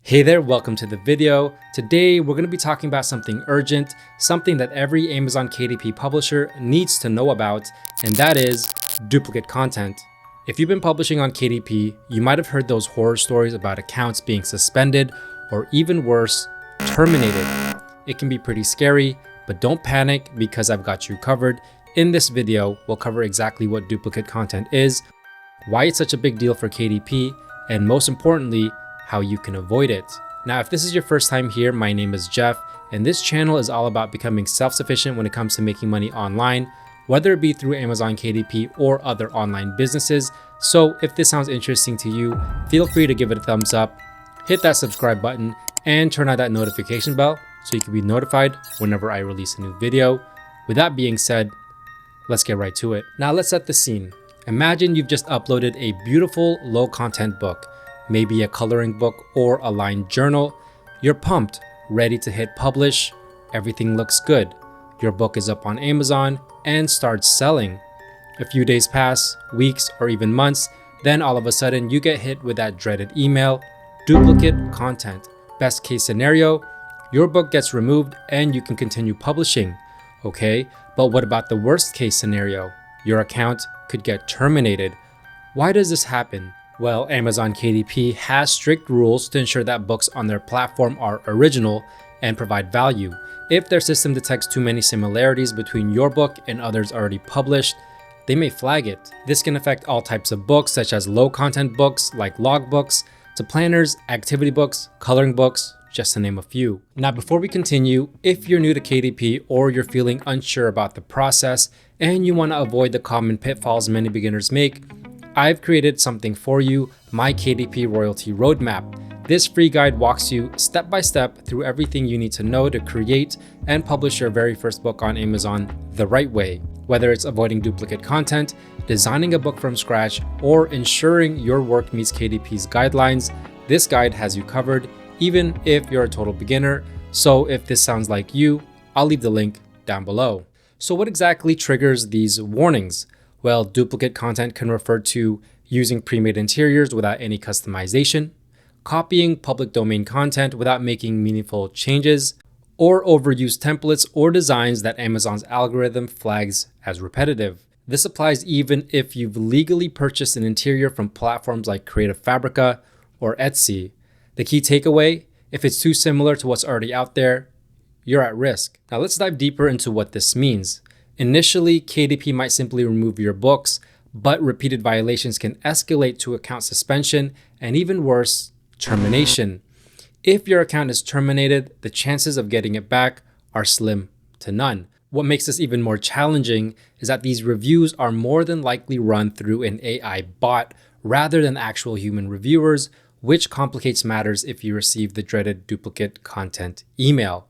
Hey there, welcome to the video. Today, we're going to be talking about something urgent, something that every Amazon KDP publisher needs to know about, and that is duplicate content. If you've been publishing on KDP, you might have heard those horror stories about accounts being suspended or even worse, terminated. It can be pretty scary, but don't panic because I've got you covered. In this video, we'll cover exactly what duplicate content is, why it's such a big deal for KDP, and most importantly, how you can avoid it. Now, if this is your first time here, my name is Jeff, and this channel is all about becoming self-sufficient when it comes to making money online, whether it be through Amazon KDP or other online businesses. So if this sounds interesting to you, feel free to give it a thumbs up, hit that subscribe button, and turn on that notification bell so you can be notified whenever I release a new video. With that being said, let's get right to it. Now let's set the scene. Imagine you've just uploaded a beautiful low content book, maybe a coloring book or a lined journal. You're pumped, ready to hit publish. Everything looks good. Your book is up on Amazon and starts selling. A few days pass, weeks, or even months, then all of a sudden you get hit with that dreaded email, duplicate content. Best case scenario, your book gets removed and you can continue publishing. Okay, but what about the worst case scenario? Your account could get terminated. Why does this happen? Well, Amazon KDP has strict rules to ensure that books on their platform are original and provide value. If their system detects too many similarities between your book and others already published, they may flag it. This can affect all types of books, such as low content books like logbooks, to planners, activity books, coloring books, just to name a few. Now, before we continue, if you're new to KDP or you're feeling unsure about the process and you want to avoid the common pitfalls many beginners make, I've created something for you, my KDP Royalty Roadmap. This free guide walks you step by step through everything you need to know to create and publish your very first book on Amazon the right way. Whether it's avoiding duplicate content, designing a book from scratch, or ensuring your work meets KDP's guidelines, this guide has you covered, even if you're a total beginner. So if this sounds like you, I'll leave the link down below. So what exactly triggers these warnings? Well, duplicate content can refer to using pre-made interiors without any customization, copying public domain content without making meaningful changes, or overused templates or designs that Amazon's algorithm flags as repetitive. This applies even if you've legally purchased an interior from platforms like Creative Fabrica or Etsy. The key takeaway, if it's too similar to what's already out there, you're at risk. Now let's dive deeper into what this means. Initially, KDP might simply remove your books, but repeated violations can escalate to account suspension and even worse, termination. If your account is terminated, the chances of getting it back are slim to none. What makes this even more challenging is that these reviews are more than likely run through an AI bot rather than actual human reviewers, which complicates matters if you receive the dreaded duplicate content email.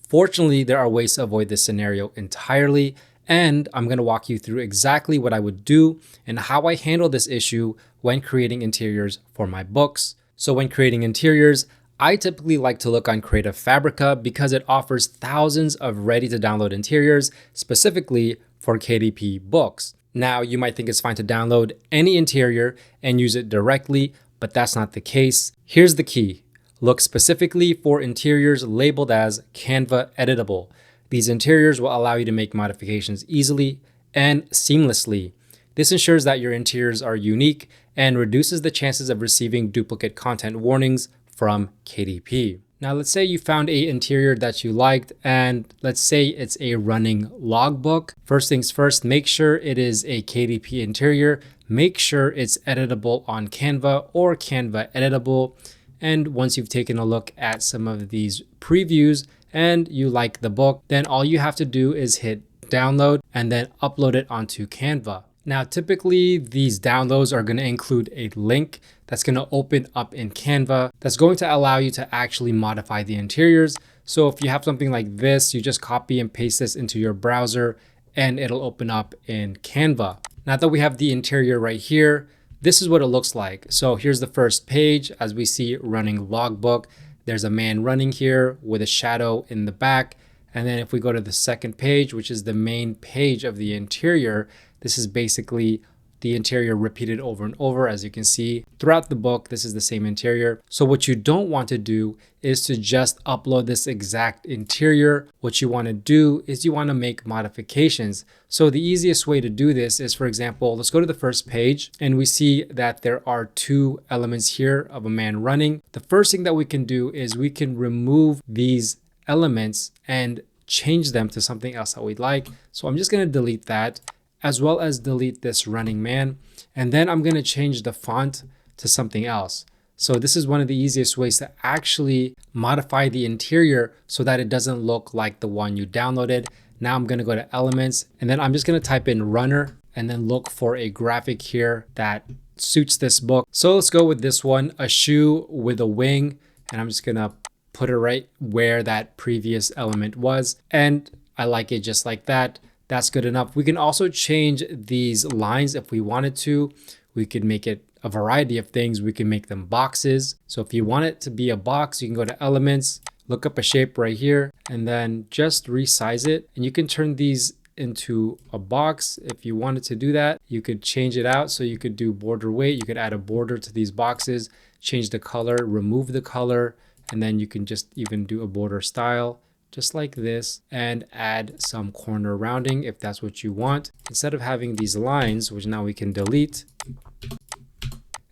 Fortunately, there are ways to avoid this scenario entirely, and I'm going to walk you through exactly what I would do and how I handle this issue when creating interiors for my books. So when creating interiors, I typically like to look on Creative Fabrica because it offers thousands of ready-to-download interiors specifically for KDP books. Now, you might think it's fine to download any interior and use it directly, but that's not the case. Here's the key. Look specifically for interiors labeled as Canva editable. These interiors will allow you to make modifications easily and seamlessly. This ensures that your interiors are unique and reduces the chances of receiving duplicate content warnings from KDP. Now, let's say you found an interior that you liked, and let's say it's a running logbook. First things first, make sure it is a KDP interior. Make sure it's editable on Canva or Canva editable. And once you've taken a look at some of these previews and you like the book, then all you have to do is hit download and then upload it onto Canva. Now, typically these downloads are going to include a link that's going to open up in Canva that's going to allow you to actually modify the interiors. So if you have something like this, you just copy and paste this into your browser and it'll open up in Canva. Now that we have the interior right here, this is what it looks like. So here's the first page. As we see, running logbook, there's a man running here with a shadow in the back. And then if we go to the second page, which is the main page of the interior, this is basically the interior repeated over and over. As you can see throughout the book, this is the same interior. So what you don't want to do is to just upload this exact interior. What you want to do is you want to make modifications. So the easiest way to do this is, for example, let's go to the first page and we see that there are two elements here of a man running. The first thing that we can do is we can remove these elements and change them to something else that we'd like. So I'm just going to delete that, as well as delete this running man. And then I'm going to change the font to something else. So this is one of the easiest ways to actually modify the interior so that it doesn't look like the one you downloaded. Now I'm going to go to elements, and then I'm just going to type in runner and then look for a graphic here that suits this book. So let's go with this one, a shoe with a wing. And I'm just going to put it right where that previous element was. And I like it just like that. That's good enough. We can also change these lines if we wanted to. We could make it a variety of things. We can make them boxes. So if you want it to be a box, you can go to elements, look up a shape right here, and then just resize it. And you can turn these into a box. If you wanted to do that, you could change it out. So you could do border weight. You could add a border to these boxes, change the color, remove the color, and then you can just even do a border style just like this and add some corner rounding if that's what you want. Instead of having these lines, which now we can delete,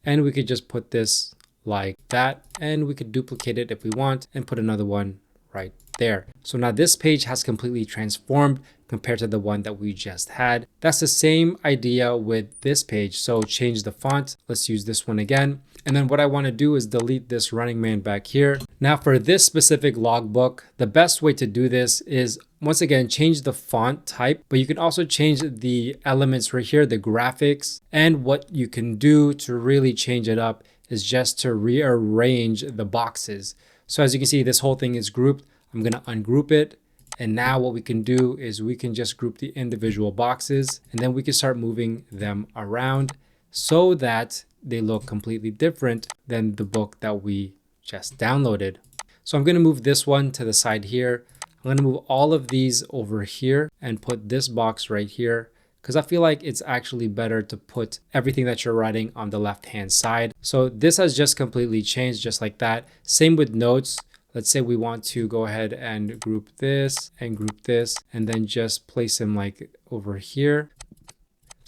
and we could just put this like that, and we could duplicate it if we want and put another one right there. So now this page has completely transformed compared to the one that we just had. That's the same idea with this page. So change the font. Let's use this one again. And then what I want to do is delete this running man back here. Now for this specific logbook, the best way to do this is, once again, change the font type, but you can also change the elements right here, the graphics. And what you can do to really change it up is just to rearrange the boxes. So as you can see, this whole thing is grouped. I'm going to ungroup it. And now what we can do is we can just group the individual boxes, and then we can start moving them around so that they look completely different than the book that we just downloaded. So I'm going to move this one to the side here. I'm going to move all of these over here and put this box right here, because I feel like it's actually better to put everything that you're writing on the left-hand side. So this has just completely changed just like that. Same with notes. Let's say we want to go ahead and group this and then just place them like over here.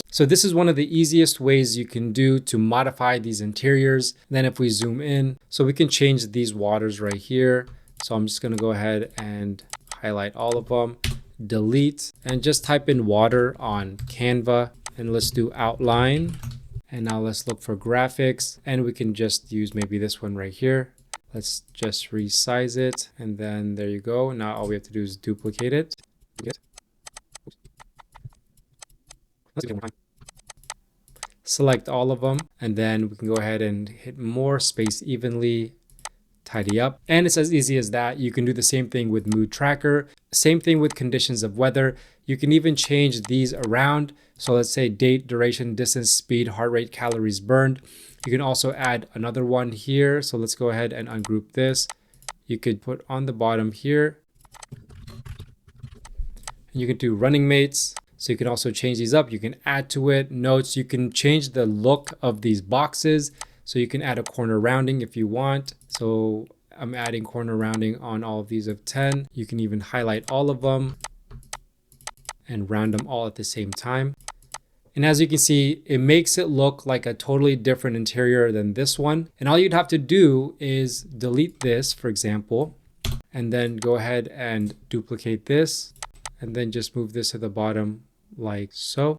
So this is one of the easiest ways you can do to modify these interiors. Then if we zoom in, so we can change these waters right here. So I'm just going to go ahead and highlight all of them, delete, and just type in water on Canva, and let's do outline. And now let's look for graphics, and we can just use maybe this one right here. Let's just resize it, and then there you go. Now all we have to do is duplicate it. Select all of them, and then we can go ahead and hit more, space evenly, tidy up. And it's as easy as that. You can do the same thing with mood tracker, same thing with conditions of weather. You can even change these around. So let's say date, duration, distance, speed, heart rate, calories burned. You can also add another one here. So let's go ahead and ungroup this. You could put on the bottom here. And you can do running mates. So you can also change these up. You can add to it notes. You can change the look of these boxes. So you can add a corner rounding if you want. So I'm adding corner rounding on all of these of 10. You can even highlight all of them and round them all at the same time. And as you can see, it makes it look like a totally different interior than this one. And all you'd have to do is delete this, for example, and then go ahead and duplicate this, and then just move this to the bottom like so.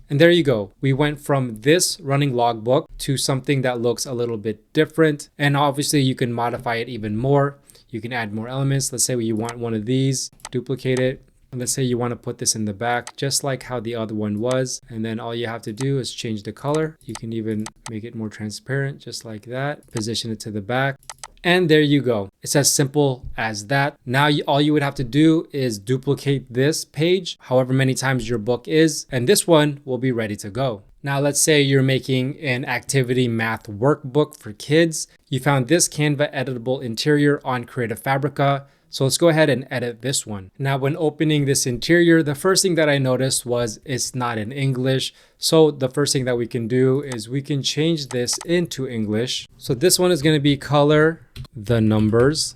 And there you go. We went from this running logbook to something that looks a little bit different. And obviously you can modify it even more. You can add more elements. Let's say you want one of these, duplicate it. And let's say you want to put this in the back, just like how the other one was. And then all you have to do is change the color. You can even make it more transparent, just like that. Position it to the back. And there you go. It's as simple as that. Now all you would have to do is duplicate this page however many times your book is, and this one will be ready to go. Now let's say you're making an activity math workbook for kids. You found this Canva editable interior on Creative Fabrica. So let's go ahead and edit this one. Now, when opening this interior, the first thing that I noticed was it's not in English. So the first thing that we can do is we can change this into English. So this one is going to be color the numbers.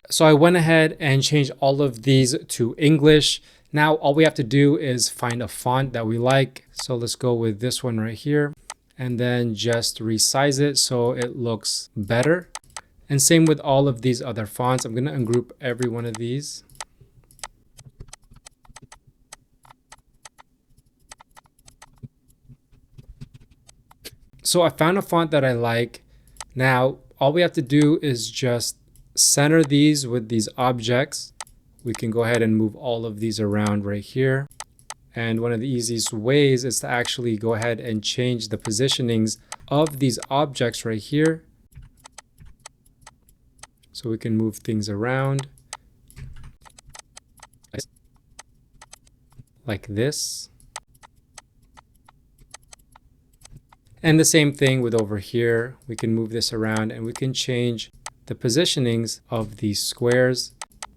So I went ahead and changed all of these to English. Now, all we have to do is find a font that we like. So let's go with this one right here and then just resize it so it looks better. And same with all of these other fonts. I'm going to ungroup every one of these. So I found a font that I like. Now, all we have to do is just center these with these objects. We can go ahead and move all of these around right here. And one of the easiest ways is to actually go ahead and change the positionings of these objects right here. So we can move things around like this. And the same thing with over here. We can move this around and we can change the positionings of these squares.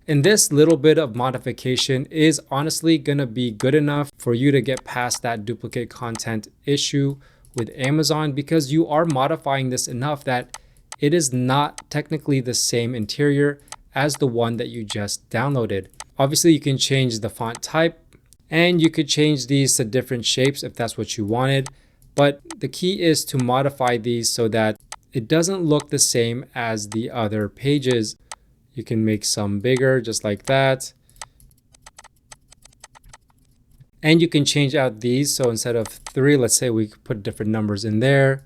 And this little bit of modification is honestly going to be good enough for you to get past that duplicate content issue with Amazon, because you are modifying this enough that it is not technically the same interior as the one that you just downloaded. Obviously, you can change the font type and you could change these to different shapes if that's what you wanted. But the key is to modify these so that it doesn't look the same as the other pages. You can make some bigger, just like that. And you can change out these. So instead of 3, let's say we put different numbers in there.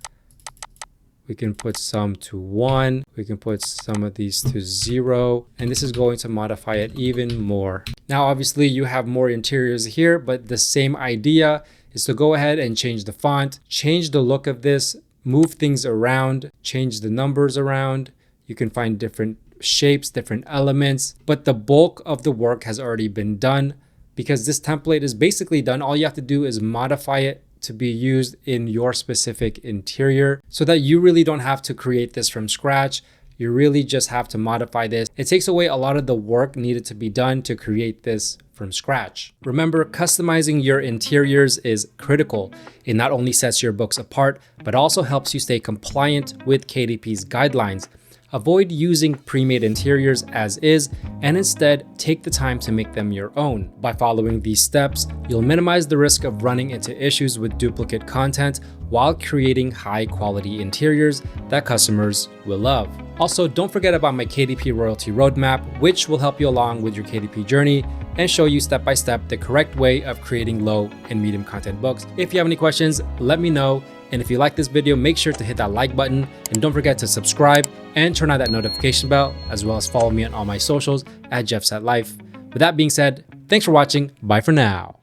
We can put some to 1. We can put some of these to 0. And this is going to modify it even more. Now, obviously, you have more interiors here, but the same idea is to go ahead and change the font, change the look of this, move things around, change the numbers around. You can find different shapes, different elements, but the bulk of the work has already been done because this template is basically done. All you have to do is modify it to be used in your specific interior so that you really don't have to create this from scratch. You really just have to modify this. It takes away a lot of the work needed to be done to create this from scratch. Remember, customizing your interiors is critical. It not only sets your books apart, but also helps you stay compliant with KDP's guidelines. Avoid using pre-made interiors as is, and instead take the time to make them your own. By following these steps, you'll minimize the risk of running into issues with duplicate content while creating high-quality interiors that customers will love. Also, don't forget about my KDP Royalty Roadmap, which will help you along with your KDP journey and show you step-by-step the correct way of creating low and medium content books. If you have any questions, let me know. And if you like this video, make sure to hit that like button and don't forget to subscribe and turn on that notification bell, as well as follow me on all my socials at JeffSetLife. With that being said, thanks for watching. Bye for now.